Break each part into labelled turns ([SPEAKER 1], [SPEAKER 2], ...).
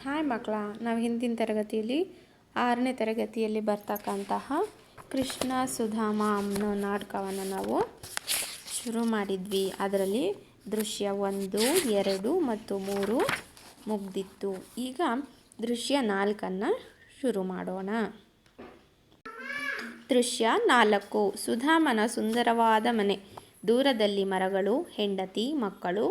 [SPEAKER 1] Hi ಮಕ್ಕಳ, ನಾವು ಹಿಂದಿನ ತರಗತಿಯಲ್ಲಿ 6ನೇ ತರಗತಿಯಲ್ಲಿ ಬರ್ತಕ್ಕಂತಹ ಕೃಷ್ಣ ಸುಧಾಮ ಅನ್ನೋ ನಾಟಕವನ್ನು ನಾವು ಶುರು ಮಾಡಿದ್ವಿ. ಅದರಲ್ಲಿ ದೃಶ್ಯ 1, 2 ಮತ್ತು 3 ಮುಗ್ದಿತ್ತು. ಈಗ ದೃಶ್ಯ 4 ಶುರು ಮಾಡೋಣ. ದೃಶ್ಯ 4. ಸುಧಾಮನ ಸುಂದರವಾದ ಮನೆ. ದೂರದಲ್ಲಿ ಮರಗಳು, ಹೆಂಡತಿ, ಮಕ್ಕಳು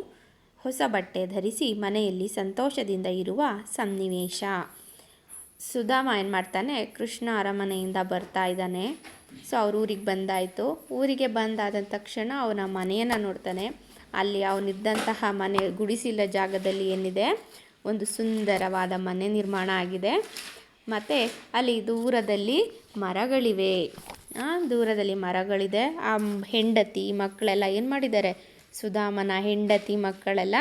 [SPEAKER 1] ಹೊಸ ಬಟ್ಟೆ ಧರಿಸಿ ಮನೆಯಲ್ಲಿ ಸಂತೋಷದಿಂದ ಇರುವ ಸನ್ನಿವೇಶ. ಸುಧಾಮ ಏನು ಮಾಡ್ತಾನೆ, ಕೃಷ್ಣ ಅರಮನೆಯಿಂದ ಬರ್ತಾ ಇದ್ದಾನೆ. ಸೊ ಅವ್ರ ಊರಿಗೆ ಬಂದಾಯಿತು. ಊರಿಗೆ ಬಂದಾದ ತಕ್ಷಣ ಅವನ ಮನೆಯನ್ನು ನೋಡ್ತಾನೆ. ಅಲ್ಲಿ ಅವನಿದ್ದಂತಹ ಮನೆ ಗುಡಿಸಿಲ ಜಾಗದಲ್ಲಿ ಏನಿದೆ, ಒಂದು ಸುಂದರವಾದ ಮನೆ ನಿರ್ಮಾಣ ಆಗಿದೆ. ಮತ್ತು ಅಲ್ಲಿ ದೂರದಲ್ಲಿ ಮರಗಳಿವೆ. ದೂರದಲ್ಲಿ ಮರಗಳಿದೆ. ಆ ಹೆಂಡತಿ ಮಕ್ಕಳೆಲ್ಲ ಏನು ಮಾಡಿದ್ದಾರೆ, ಸುಧಾಮನ ಹೆಂಡತಿ ಮಕ್ಕಳೆಲ್ಲ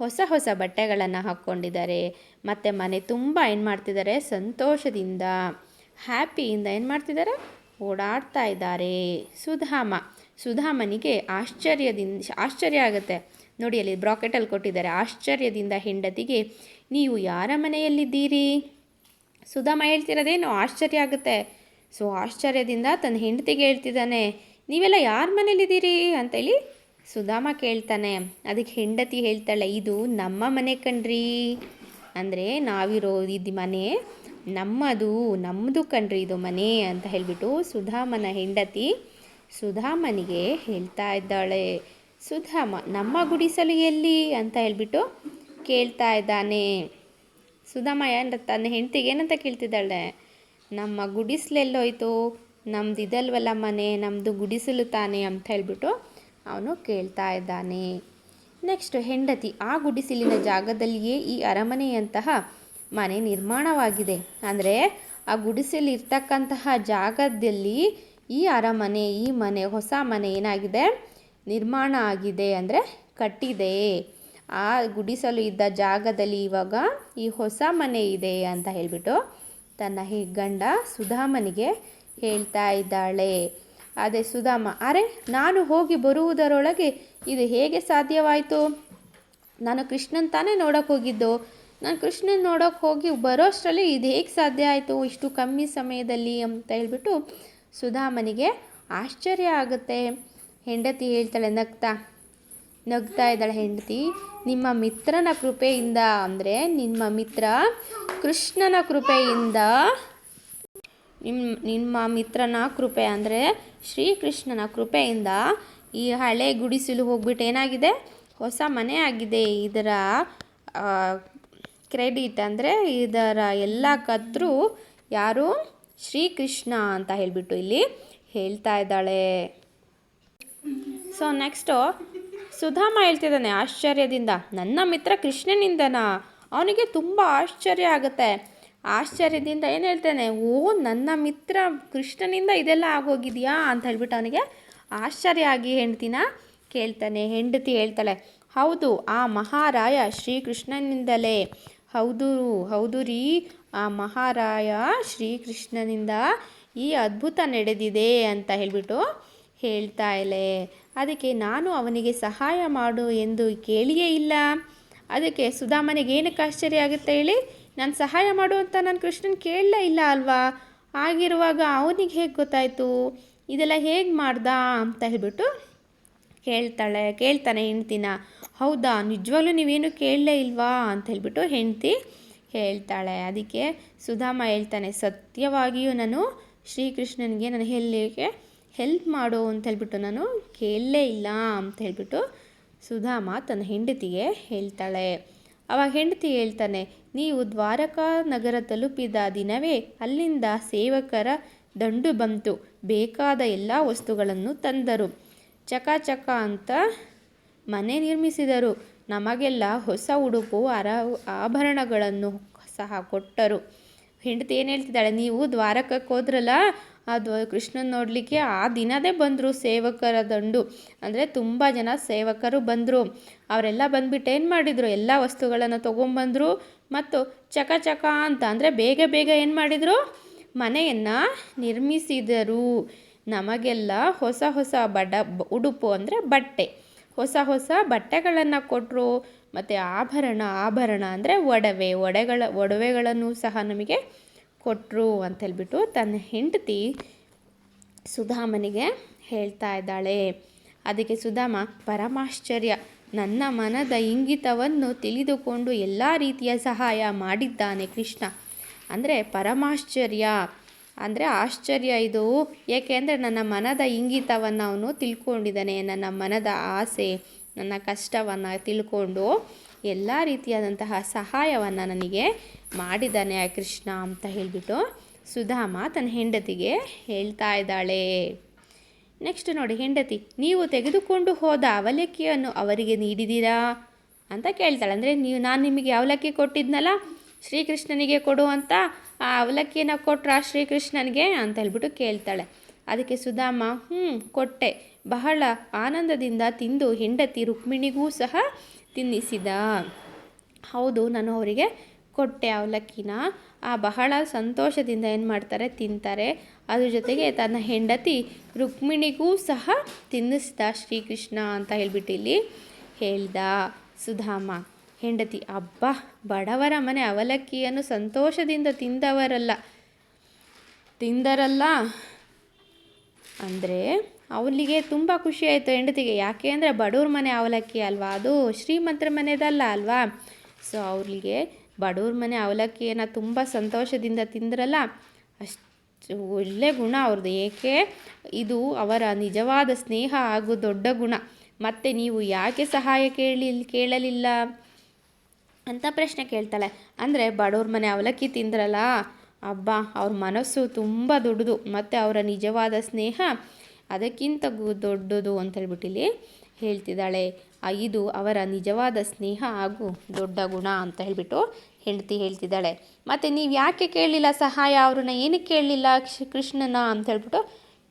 [SPEAKER 1] ಹೊಸ ಹೊಸ ಬಟ್ಟೆಗಳನ್ನು ಹಾಕ್ಕೊಂಡಿದ್ದಾರೆ. ಮತ್ತು ಮನೆ ತುಂಬ ಏನು ಮಾಡ್ತಿದ್ದಾರೆ, ಸಂತೋಷದಿಂದ ಹ್ಯಾಪಿಯಿಂದ ಏನು ಮಾಡ್ತಿದ್ದಾರೆ, ಓಡಾಡ್ತಾ ಇದ್ದಾರೆ. ಸುಧಾಮನಿಗೆ ಆಶ್ಚರ್ಯ ಆಗುತ್ತೆ. ನೋಡಿ, ಅಲ್ಲಿ ಬ್ರಾಕೆಟಲ್ಲಿ ಕೊಟ್ಟಿದ್ದಾರೆ. ಆಶ್ಚರ್ಯದಿಂದ ಹೆಂಡತಿಗೆ, ನೀವು ಯಾರ ಮನೆಯಲ್ಲಿದ್ದೀರಿ? ಸುಧಾಮ ಹೇಳ್ತಿರೋದೇನು ಆಶ್ಚರ್ಯ ಆಗುತ್ತೆ. ಸೊ ಆಶ್ಚರ್ಯದಿಂದ ತನ್ನ ಹೆಂಡತಿಗೆ ಹೇಳ್ತಿದ್ದಾನೆ, ನೀವೆಲ್ಲ ಯಾರ ಮನೇಲಿದ್ದೀರಿ ಅಂತೇಳಿ ಸುಧಾಮ ಕೇಳ್ತಾನೆ. ಅದಕ್ಕೆ ಹೆಂಡತಿ ಹೇಳ್ತಾಳೆ, ಇದು ನಮ್ಮ ಮನೆ ಕಣ್ರಿ. ಅಂದರೆ ನಾವಿರೋ ಇದು ಮನೆ ನಮ್ಮದು ಕಣ್ರಿ, ಇದು ಮನೆ ಅಂತ ಹೇಳಿಬಿಟ್ಟು ಸುಧಾಮನ ಹೆಂಡತಿ ಸುಧಾಮನಿಗೆ ಹೇಳ್ತಾ ಇದ್ದಾಳೆ. ಸುಧಾಮ ನಮ್ಮ ಗುಡಿಸಲು ಎಲ್ಲಿ ಅಂತ ಹೇಳ್ಬಿಟ್ಟು ಕೇಳ್ತಾ ಇದ್ದಾನೆ. ಸುಧಾಮ ತನ್ನ ಹೆಂಡತಿಗೆ ಏನಂತ ಕೇಳ್ತಿದ್ದಾಳೆ, ನಮ್ಮ ಗುಡಿಸಲೆಲ್ಲೋಯ್ತು, ನಮ್ದು ಇದಲ್ವಲ್ಲ ಮನೆ, ನಮ್ಮದು ಗುಡಿಸಲು ತಾನೆ ಅಂತ ಹೇಳ್ಬಿಟ್ಟು ಅವನು ಕೇಳ್ತಾ ಇದ್ದಾನೆ. ನೆಕ್ಸ್ಟ್ ಹೆಂಡತಿ, ಆ ಗುಡಿಸಲಿನ ಜಾಗದಲ್ಲಿಯೇ ಈ ಅರಮನೆಯಂತಹ ಮನೆ ನಿರ್ಮಾಣವಾಗಿದೆ. ಅಂದರೆ ಆ ಗುಡಿಸಲಿರ್ತಕ್ಕಂತಹ ಜಾಗದಲ್ಲಿ ಈ ಅರಮನೆ, ಈ ಮನೆ, ಹೊಸ ಮನೆ ಏನಾಗಿದೆ, ನಿರ್ಮಾಣ ಆಗಿದೆ, ಅಂದರೆ ಕಟ್ಟಿದೆ. ಆ ಗುಡಿಸಲು ಇದ್ದ ಜಾಗದಲ್ಲಿ ಇವಾಗ ಈ ಹೊಸ ಮನೆ ಇದೆ ಅಂತ ಹೇಳಿಬಿಟ್ಟು ತನ್ನ ಗಂಡ ಸುಧಾಮನಿಗೆ ಹೇಳ್ತಾ ಇದ್ದಾಳೆ. ಅದೇ ಸುಧಾಮ, ಅರೆ ನಾನು ಹೋಗಿ ಬರುವುದರೊಳಗೆ ಇದು ಹೇಗೆ ಸಾಧ್ಯವಾಯಿತು? ನಾನು ಕೃಷ್ಣನ್ ತಾನೇ ನೋಡೋಕೆ ಹೋಗಿದ್ದು. ನಾನು ಕೃಷ್ಣನ್ ನೋಡೋಕೆ ಹೋಗಿ ಬರೋಷ್ಟರಲ್ಲಿ ಇದು ಹೇಗೆ ಸಾಧ್ಯ ಆಯಿತು ಇಷ್ಟು ಕಮ್ಮಿ ಸಮಯದಲ್ಲಿ ಅಂತ ಹೇಳ್ಬಿಟ್ಟು ಸುಧಾಮನಿಗೆ ಆಶ್ಚರ್ಯ ಆಗುತ್ತೆ. ಹೆಂಡತಿ ಹೇಳ್ತಾಳೆ, ನಗ್ತಾ ಇದ್ದಾಳೆ ಹೆಂಡತಿ, ನಿಮ್ಮ ಮಿತ್ರನ ಕೃಪೆಯಿಂದ, ಅಂದರೆ ನಿಮ್ಮ ಮಿತ್ರ ಕೃಷ್ಣನ ಕೃಪೆಯಿಂದ, ನಿಮ್ಮ ಮಿತ್ರನ ಕೃಪೆ ಅಂದರೆ ಶ್ರೀಕೃಷ್ಣನ ಕೃಪೆಯಿಂದ ಈ ಹಳೆ ಗುಡಿಸಲು ಹೋಗ್ಬಿಟ್ಟು ಏನಾಗಿದೆ, ಹೊಸ ಮನೆ ಆಗಿದೆ. ಇದರ ಕ್ರೆಡಿಟ್ ಅಂದರೆ ಇದರ ಎಲ್ಲ ಕರ್ತೃ ಯಾರು, ಶ್ರೀಕೃಷ್ಣ ಅಂತ ಹೇಳಿಬಿಟ್ಟು ಇಲ್ಲಿ ಹೇಳ್ತಾ ಇದ್ದಾಳೆ. ಸೊ ನೆಕ್ಸ್ಟು ಸುಧಾಮ ಹೇಳ್ತಿದ್ದಾನೆ ಆಶ್ಚರ್ಯದಿಂದ, ನನ್ನ ಮಿತ್ರ ಕೃಷ್ಣನಿಂದನಾ? ಅವನಿಗೆ ತುಂಬ ಆಶ್ಚರ್ಯ ಆಗುತ್ತೆ. ಆಶ್ಚರ್ಯದಿಂದ ಏನು ಹೇಳ್ತಾನೆ, ಓ ನನ್ನ ಮಿತ್ರ ಕೃಷ್ಣನಿಂದ ಇದೆಲ್ಲ ಆಗೋಗಿದೆಯಾ ಅಂತ ಹೇಳ್ಬಿಟ್ಟು ಅವನಿಗೆ ಆಶ್ಚರ್ಯ ಆಗಿ ಹೆಂಡತಿನ ಕೇಳ್ತಾನೆ. ಹೆಂಡತಿ ಹೇಳ್ತಾಳೆ, ಹೌದು, ಆ ಮಹಾರಾಯ ಶ್ರೀಕೃಷ್ಣನಿಂದಲೇ. ಹೌದು ರೀ, ಆ ಮಹಾರಾಯ ಶ್ರೀಕೃಷ್ಣನಿಂದ ಈ ಅದ್ಭುತ ನಡೆದಿದೆ ಅಂತ ಹೇಳಿಬಿಟ್ಟು ಹೇಳ್ತಾ ಇಲ್ಲೇ. ಅದಕ್ಕೆ ನಾನು ಅವನಿಗೆ ಸಹಾಯ ಮಾಡು ಎಂದು ಕೇಳಿಯೇ ಇಲ್ಲ. ಅದಕ್ಕೆ ಸುಧಾಮನಿಗೆ ಏನಕ್ಕೆ ಆಶ್ಚರ್ಯ ಆಗುತ್ತೆ ಹೇಳಿ, ನಾನು ಸಹಾಯ ಮಾಡು ಅಂತ ನಾನು ಕೃಷ್ಣನ್ ಕೇಳಲೇ ಇಲ್ಲ ಅಲ್ವಾ, ಆಗಿರುವಾಗ ಅವನಿಗೆ ಹೇಗೆ ಗೊತ್ತಾಯಿತು, ಇದೆಲ್ಲ ಹೇಗೆ ಮಾಡ್ದ ಅಂತ ಹೇಳ್ಬಿಟ್ಟು ಕೇಳ್ತಾನೆ ಹೆಂಡ್ತಿನ. ಹೌದಾ, ನಿಜವಾಗ್ಲೂ ನೀವೇನು ಕೇಳಲೇ ಇಲ್ವಾ ಅಂತ ಹೇಳ್ಬಿಟ್ಟು ಹೆಂಡ್ತಿ ಹೇಳ್ತಾಳೆ. ಅದಕ್ಕೆ ಸುಧಾಮ ಹೇಳ್ತಾನೆ, ಸತ್ಯವಾಗಿಯೂ ನಾನು ಶ್ರೀಕೃಷ್ಣನಿಗೆ ನಾನು ಹೆಲ್ಪ್ ಮಾಡು ಅಂತ ಹೇಳ್ಬಿಟ್ಟು ನಾನು ಕೇಳಲೇ ಇಲ್ಲ ಅಂತ ಹೇಳ್ಬಿಟ್ಟು ಸುಧಾಮ ತನ್ನ ಹೆಂಡತಿಗೆ ಹೇಳ್ತಾಳೆ. ಆವಾಗ ಹೆಂಡತಿ ಹೇಳ್ತಾನೆ, ನೀವು ದ್ವಾರಕಾ ನಗರ ತಲುಪಿದ ದಿನವೇ ಅಲ್ಲಿಂದ ಸೇವಕರ ದಂಡು ಬಂತು. ಬೇಕಾದ ಎಲ್ಲ ವಸ್ತುಗಳನ್ನು ತಂದರು. ಚಕ ಅಂತ ಮನೆ ನಿರ್ಮಿಸಿದರು. ನಮಗೆಲ್ಲ ಹೊಸ ಉಡುಪು ಆಭರಣಗಳನ್ನು ಸಹ ಕೊಟ್ಟರು. ಹೆಂಡತಿ ಏನು ಹೇಳ್ತಿದ್ದಾಳೆ, ನೀವು ದ್ವಾರಕಕ್ಕೆ ಹೋದ್ರಲ್ಲ, ಅದು ಕೃಷ್ಣನ ನೋಡಲಿಕ್ಕೆ ಆ ದಿನದೇ ಬಂದರು ಸೇವಕರ ದಂಡು. ಅಂದರೆ ತುಂಬ ಜನ ಸೇವಕರು ಬಂದರು. ಅವರೆಲ್ಲ ಬಂದ್ಬಿಟ್ಟು ಏನು ಮಾಡಿದರು, ಎಲ್ಲ ವಸ್ತುಗಳನ್ನು ತೊಗೊಂಬಂದರು ಮತ್ತು ಚಕ ಅಂತ ಅಂದರೆ ಬೇಗ ಏನು ಮಾಡಿದರು, ಮನೆಯನ್ನು ನಿರ್ಮಿಸಿದರು. ನಮಗೆಲ್ಲ ಹೊಸ ಉಡುಪು ಅಂದರೆ ಬಟ್ಟೆ, ಹೊಸ ಬಟ್ಟೆಗಳನ್ನು ಕೊಟ್ಟರು ಮತ್ತು ಆಭರಣ ಅಂದರೆ ಒಡವೆಗಳನ್ನು ಸಹ ನಮಗೆ ಕೊಟ್ಟರು ಅಂತ ಹೇಳ್ಬಿಟ್ಟು ತನ್ನ ಹೆಂಡತಿ ಸುಧಾಮನಿಗೆ ಹೇಳ್ತಾ ಇದ್ದಾಳೆ. ಅದಕ್ಕೆ ಸುಧಾಮ ಪರಮಾಶ್ಚರ್ಯ, ನನ್ನ ಮನದ ಇಂಗಿತವನ್ನು ತಿಳಿದುಕೊಂಡು ಎಲ್ಲ ರೀತಿಯ ಸಹಾಯ ಮಾಡಿದ್ದಾನೆ ಕೃಷ್ಣ. ಅಂದರೆ ಪರಮಾಶ್ಚರ್ಯ ಅಂದರೆ ಆಶ್ಚರ್ಯ ಇದು, ಏಕೆ ಅಂದರೆ ನನ್ನ ಮನದ ಇಂಗಿತವನ್ನು ಅವನು ತಿಳ್ಕೊಂಡಿದ್ದಾನೆ. ನನ್ನ ಮನದ ಆಸೆ, ನನ್ನ ಕಷ್ಟವನ್ನು ತಿಳ್ಕೊಂಡು ಎಲ್ಲ ರೀತಿಯಾದಂತಹ ಸಹಾಯವನ್ನು ನನಗೆ ಮಾಡಿದ್ದಾನೆ ಆ ಕೃಷ್ಣ ಅಂತ ಹೇಳಿಬಿಟ್ಟು ಸುಧಾಮ ತನ್ನ ಹೆಂಡತಿಗೆ ಹೇಳ್ತಾ ಇದ್ದಾಳೆ. ನೆಕ್ಸ್ಟ್ ನೋಡಿ, ಹೆಂಡತಿ, ನೀವು ತೆಗೆದುಕೊಂಡು ಹೋದ ಅವಲಕ್ಕಿಯನ್ನು ಅವರಿಗೆ ನೀಡಿದ್ದೀರಾ ಅಂತ ಕೇಳ್ತಾಳೆ. ಅಂದರೆ ನಾನು ನಿಮಗೆ ಅವಲಕ್ಕಿ ಕೊಟ್ಟಿದ್ನಲ್ಲ ಶ್ರೀಕೃಷ್ಣನಿಗೆ ಕೊಡು ಅಂತ, ಆ ಅವಲಕ್ಕಿನ ಕೊಟ್ರಾ ಶ್ರೀಕೃಷ್ಣನಿಗೆ ಅಂತ ಹೇಳ್ಬಿಟ್ಟು ಕೇಳ್ತಾಳೆ. ಅದಕ್ಕೆ ಸುಧಾಮ ಕೊಟ್ಟೆ, ಬಹಳ ಆನಂದದಿಂದ ತಿಂದು ಹೆಂಡತಿ ರುಕ್ಮಿಣಿಗೂ ಸಹ ತಿನ್ನಿಸಿದ. ಹೌದು, ನಾನು ಅವರಿಗೆ ಕೊಟ್ಟೆ ಅವಲಕ್ಕಿನ. ಬಹಳ ಸಂತೋಷದಿಂದ ಏನು ಮಾಡ್ತಾರೆ, ತಿಂತಾರೆ. ಅದ್ರ ಜೊತೆಗೆ ತನ್ನ ಹೆಂಡತಿ ರುಕ್ಮಿಣಿಗೂ ಸಹ ತಿನ್ನಿಸಿದ ಶ್ರೀಕೃಷ್ಣ ಅಂತ ಹೇಳ್ಬಿಟ್ಟು ಇಲ್ಲಿ ಹೇಳ್ದ ಸುಧಾಮ. ಹೆಂಡತಿ, ಅಬ್ಬಾ, ಬಡವರ ಮನೆ ಅವಲಕ್ಕಿಯನ್ನು ಸಂತೋಷದಿಂದ ತಿಂದರಲ್ಲ ಅಂದರೆ ಅವಳಿಗೆ ತುಂಬ ಖುಷಿ ಆಯಿತು ಹೆಂಡತಿಗೆ. ಯಾಕೆ ಅಂದರೆ ಬಡವ್ರ ಮನೆ ಅವಲಕ್ಕಿ ಅಲ್ವಾ, ಅದು ಶ್ರೀಮಂತರ ಮನೆದಲ್ಲ ಅಲ್ವಾ. ಸೊ ಅವಳಿಗೆ ಬಡವ್ರ ಮನೆ ಅವಲಕ್ಕಿಯನ್ನು ತುಂಬ ಸಂತೋಷದಿಂದ ತಿಂದ್ರಲ್ಲ, ಅಷ್ಟು ಒಳ್ಳೆ ಗುಣ ಅವ್ರದ್ದು. ಏಕೆ, ಇದು ಅವರ ನಿಜವಾದ ಸ್ನೇಹ ಹಾಗೂ ದೊಡ್ಡ ಗುಣ. ಮತ್ತು ನೀವು ಯಾಕೆ ಸಹಾಯ ಕೇಳಲಿಲ್ಲ ಅಂತ ಪ್ರಶ್ನೆ ಕೇಳ್ತಾಳೆ. ಅಂದರೆ ಬಡವ್ರ ಮನೆ ಅವಲಕ್ಕಿ ತಿಂದ್ರಲ್ಲ, ಅಬ್ಬಾ, ಅವ್ರ ಮನಸ್ಸು ತುಂಬ ದೊಡ್ಡದು ಮತ್ತು ಅವರ ನಿಜವಾದ ಸ್ನೇಹ ಅದಕ್ಕಿಂತ ದೊಡ್ಡದು ಅಂತ ಹೇಳ್ಬಿಟ್ಟು ಇಲ್ಲಿ ಹೇಳ್ತಿದ್ದಾಳೆ. ಇದು ಅವರ ನಿಜವಾದ ಸ್ನೇಹ ಹಾಗೂ ದೊಡ್ಡ ಗುಣ ಅಂತ ಹೇಳಿಬಿಟ್ಟು ಹೆಂಡತಿ ಹೇಳ್ತಿದ್ದಾಳೆ. ಮತ್ತು ನೀವು ಯಾಕೆ ಕೇಳಲಿಲ್ಲ ಸಹಾಯ, ಅವ್ರನ್ನ ಏನಕ್ಕೆ ಕೇಳಲಿಲ್ಲ ಕೃಷ್ಣನ ಅಂತ ಹೇಳ್ಬಿಟ್ಟು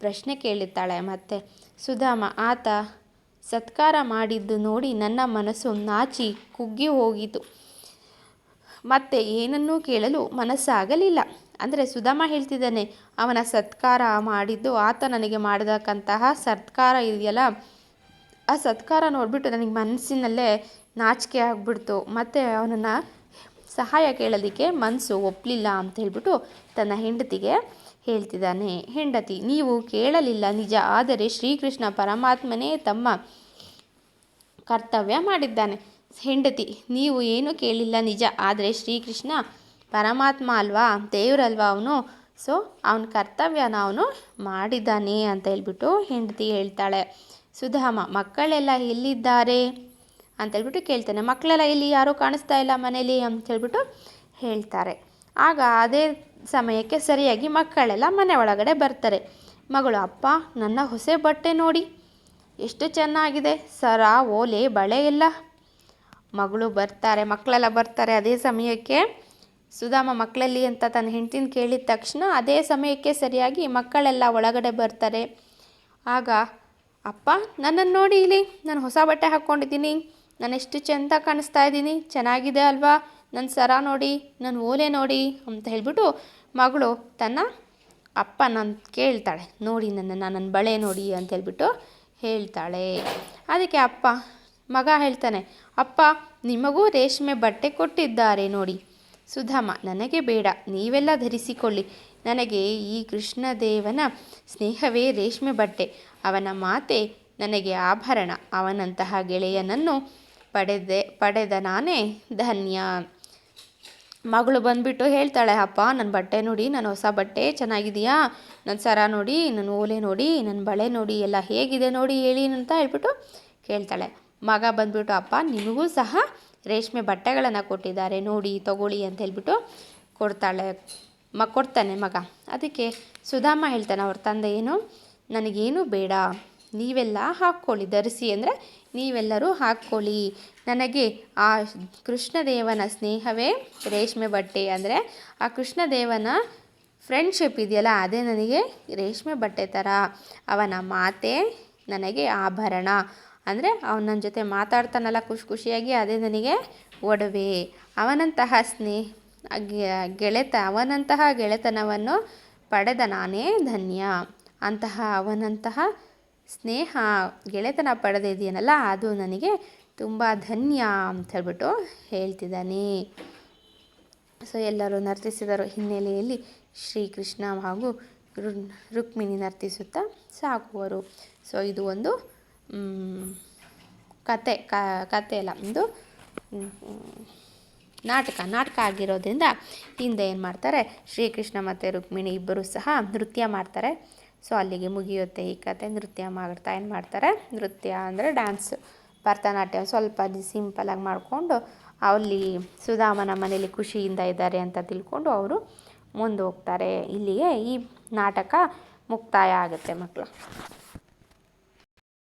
[SPEAKER 1] ಪ್ರಶ್ನೆ ಕೇಳುತ್ತಾಳೆ. ಮತ್ತು ಸುಧಾಮ, ಆತ ಸತ್ಕಾರ ಮಾಡಿದ್ದು ನೋಡಿ ನನ್ನ ಮನಸ್ಸು ನಾಚಿ ಕುಗ್ಗಿ ಹೋಗಿತು, ಮತ್ತೆ ಏನನ್ನೂ ಕೇಳಲು ಮನಸ್ಸಾಗಲಿಲ್ಲ. ಅಂದರೆ ಸುಧಾಮ ಹೇಳ್ತಿದ್ದಾನೆ, ಅವನ ಸತ್ಕಾರ ಮಾಡಿದ್ದು, ಆತ ನನಗೆ ಮಾಡತಕ್ಕಂತಹ ಸತ್ಕಾರ ಇದೆಯಲ್ಲ, ಆ ಸತ್ಕಾರ ನೋಡಿಬಿಟ್ಟು ನನಗೆ ಮನಸ್ಸಿನಲ್ಲೇ ನಾಚಿಕೆ ಆಗಿಬಿಡ್ತು. ಮತ್ತು ಅವನನ್ನು ಸಹಾಯ ಕೇಳೋದಕ್ಕೆ ಮನಸ್ಸು ಒಪ್ಪಲಿಲ್ಲ ಅಂತ ಹೇಳ್ಬಿಟ್ಟು ತನ್ನ ಹೆಂಡತಿಗೆ ಹೇಳ್ತಿದ್ದಾನೆ. ಹೆಂಡತಿ, ನೀವು ಕೇಳಲಿಲ್ಲ ನಿಜ, ಆದರೆ ಶ್ರೀಕೃಷ್ಣ ಪರಮಾತ್ಮನೇ ತಮ್ಮ ಕರ್ತವ್ಯ ಮಾಡಿದ್ದಾನೆ. ಹೆಂಡತಿ, ನೀವು ಏನು ಕೇಳಿಲ್ಲ ನಿಜ, ಆದರೆ ಶ್ರೀಕೃಷ್ಣ ಪರಮಾತ್ಮ ಅಲ್ವಾ, ದೇವರಲ್ವಾ ಅವನು. ಸೊ ಅವನ ಕರ್ತವ್ಯನ ಅವನು ಮಾಡಿದ್ದಾನೆ ಅಂತ ಹೇಳ್ಬಿಟ್ಟು ಹೆಂಡತಿ ಹೇಳ್ತಾಳೆ. ಸುಧಾಮ, ಮಕ್ಕಳೆಲ್ಲ ಎಲ್ಲಿದ್ದಾರೆ ಅಂತ ಹೇಳ್ಬಿಟ್ಟು ಕೇಳ್ತಾನೆ. ಮಕ್ಕಳೆಲ್ಲ ಇಲ್ಲಿ ಯಾರೂ ಕಾಣಿಸ್ತಾ ಇಲ್ಲ ಮನೇಲಿ ಅಂತ ಹೇಳ್ಬಿಟ್ಟು ಹೇಳ್ತಾರೆ. ಆಗ ಅದೇ ಸಮಯಕ್ಕೆ ಸರಿಯಾಗಿ ಮಕ್ಕಳೆಲ್ಲ ಮನೆ ಒಳಗಡೆ ಬರ್ತಾರೆ. ಮಗಳು, ಅಪ್ಪ, ನನ್ನ ಹೊಸ ಬಟ್ಟೆ ನೋಡಿ ಎಷ್ಟು ಚೆನ್ನಾಗಿದೆ, ಸರ, ಓಲೆ, ಬಳೆ ಎಲ್ಲ. ಮಕ್ಕಳೆಲ್ಲ ಬರ್ತಾರೆ. ಅದೇ ಸಮಯಕ್ಕೆ ಸುಧಾಮ ಮಕ್ಕಳಲ್ಲಿ ಅಂತ ತನ್ನ ಹೆಂಡತಿನ ಕೇಳಿದ ತಕ್ಷಣ ಅದೇ ಸಮಯಕ್ಕೆ ಸರಿಯಾಗಿ ಮಕ್ಕಳೆಲ್ಲ ಒಳಗಡೆ ಬರ್ತಾರೆ. ಆಗ, ಅಪ್ಪ, ನನ್ನನ್ನು ನೋಡಿ ಇಲ್ಲಿ, ನಾನು ಹೊಸ ಬಟ್ಟೆ ಹಾಕ್ಕೊಂಡಿದ್ದೀನಿ, ನಾನು ಎಷ್ಟು ಚೆಂದ ಕಾಣಿಸ್ತಾ ಇದ್ದೀನಿ, ಚೆನ್ನಾಗಿದೆ ಅಲ್ವಾ, ನನ್ನ ಸರ ನೋಡಿ, ನನ್ನ ಓಲೆ ನೋಡಿ ಅಂತ ಹೇಳ್ಬಿಟ್ಟು ಮಗಳು ತನ್ನ ಅಪ್ಪನ ಕೇಳ್ತಾಳೆ. ನೋಡಿ ನನ್ನ ಬಳೆ ನೋಡಿ ಅಂತ ಹೇಳ್ಬಿಟ್ಟು ಹೇಳ್ತಾಳೆ. ಅದಕ್ಕೆ ಮಗ ಹೇಳ್ತಾನೆ, ಅಪ್ಪ, ನಿಮಗೂ ರೇಷ್ಮೆ ಬಟ್ಟೆ ಕೊಟ್ಟಿದ್ದಾರೆ ನೋಡಿ. ಸುಧಾಮ, ನನಗೆ ಬೇಡ, ನೀವೆಲ್ಲ ಧರಿಸಿಕೊಳ್ಳಿ. ನನಗೆ ಈ ಕೃಷ್ಣದೇವನ ಸ್ನೇಹವೇ ರೇಷ್ಮೆ ಬಟ್ಟೆ, ಅವನ ಮಾತೆ ನನಗೆ ಆಭರಣ. ಅವನಂತಹ ಗೆಳೆಯನನ್ನು ಪಡೆದ ನಾನೇ ಧನ್ಯ. ಮಗಳು ಬಂದುಬಿಟ್ಟು ಹೇಳ್ತಾಳೆ, ಅಪ್ಪ, ನನ್ನ ಬಟ್ಟೆ ನೋಡಿ, ನನ್ನ ಹೊಸ ಬಟ್ಟೆ ಚೆನ್ನಾಗಿದೆಯಾ, ನನ್ನ ಸರ ನೋಡಿ, ನನ್ನ ಓಲೆ ನೋಡಿ, ನನ್ನ ಬಳೆ ನೋಡಿ, ಎಲ್ಲ ಹೇಗಿದೆ ನೋಡಿ ಹೇಳಿ ಅಂತ ಹೇಳ್ಬಿಟ್ಟು ಕೇಳ್ತಾಳೆ. ಮಗ ಬಂದುಬಿಟ್ಟು, ಅಪ್ಪ, ನಿಮಗೂ ಸಹ ರೇಷ್ಮೆ ಬಟ್ಟೆಗಳನ್ನು ಕೊಟ್ಟಿದ್ದಾರೆ ನೋಡಿ, ತಗೊಳ್ಳಿ ಅಂತ ಹೇಳ್ಬಿಟ್ಟು ಕೊಡ್ತಾನೆ ಮಗ. ಅದಕ್ಕೆ ಸುಧಾಮ ಹೇಳ್ತಾನೆ ಅವ್ರ ತಂದೆ, ನನಗೇನು ಬೇಡ, ನೀವೆಲ್ಲ ಹಾಕ್ಕೊಳ್ಳಿ, ಧರಿಸಿ ಅಂದರೆ ನೀವೆಲ್ಲರೂ ಹಾಕ್ಕೊಳ್ಳಿ. ನನಗೆ ಆ ಕೃಷ್ಣದೇವನ ಸ್ನೇಹವೇ ರೇಷ್ಮೆ ಬಟ್ಟೆ, ಅಂದರೆ ಆ ಕೃಷ್ಣದೇವನ ಫ್ರೆಂಡ್ಶಿಪ್ ಇದೆಯಲ್ಲ, ಅದೇ ನನಗೆ ರೇಷ್ಮೆ ಬಟ್ಟೆ ಥರ. ಅವನ ಮಾತೇ ನನಗೆ ಆಭರಣ, ಅಂದರೆ ಅವನ ನನ್ನ ಜೊತೆ ಮಾತಾಡ್ತಾನಲ್ಲ ಖುಷಿಯಾಗಿ, ಅದೇ ನನಗೆ ಒಡವೆ. ಅವನಂತಹ ಅವನಂತಹ ಗೆಳೆತನವನ್ನು ಪಡೆದ ನಾನೇ ಧನ್ಯ. ಅವನಂತಹ ಸ್ನೇಹ ಗೆಳೆತನ ಪಡೆದಿದೆಯೇನಲ್ಲ, ಅದು ನನಗೆ ತುಂಬ ಧನ್ಯ ಅಂತ ಹೇಳ್ಬಿಟ್ಟು ಹೇಳ್ತಿದ್ದಾನೆ. ಸೊ ಎಲ್ಲರೂ ನರ್ತಿಸಿದರು. ಹಿನ್ನೆಲೆಯಲ್ಲಿ ಶ್ರೀಕೃಷ್ಣ ಹಾಗೂ ರುಕ್ಮಿಣಿ ನರ್ತಿಸುತ್ತಾ ಸಾಗುವರು. ಸೊ ಇದು ಒಂದು ಕತೆ ಅಲ್ಲ, ಒಂದು ನಾಟಕ ಆಗಿರೋದ್ರಿಂದ ಹಿಂದೆ ಏನು ಮಾಡ್ತಾರೆ, ಶ್ರೀಕೃಷ್ಣ ಮತ್ತು ರುಕ್ಮಿಣಿ ಇಬ್ಬರು ಸಹ ನೃತ್ಯ ಮಾಡ್ತಾರೆ. ಸೊ ಅಲ್ಲಿಗೆ ಮುಗಿಯುತ್ತೆ ಈ ಕತೆ. ನೃತ್ಯ ಮಾಡ್ತಾ ಏನು ಮಾಡ್ತಾರೆ, ನೃತ್ಯ ಅಂದರೆ ಡ್ಯಾನ್ಸ್, ಭರತನಾಟ್ಯ ಸ್ವಲ್ಪ ಸಿಂಪಲಾಗಿ ಮಾಡಿಕೊಂಡು ಅಲ್ಲಿ ಸುಧಾಮನ ಮನೇಲಿ ಖುಷಿಯಿಂದ ಇದ್ದಾರೆ ಅಂತ ತಿಳ್ಕೊಂಡು ಅವರು ಮುಂದೆ ಹೋಗ್ತಾರೆ. ಇಲ್ಲಿಗೆ ಈ ನಾಟಕ ಮುಕ್ತಾಯ ಆಗುತ್ತೆ ಮಕ್ಕಳು.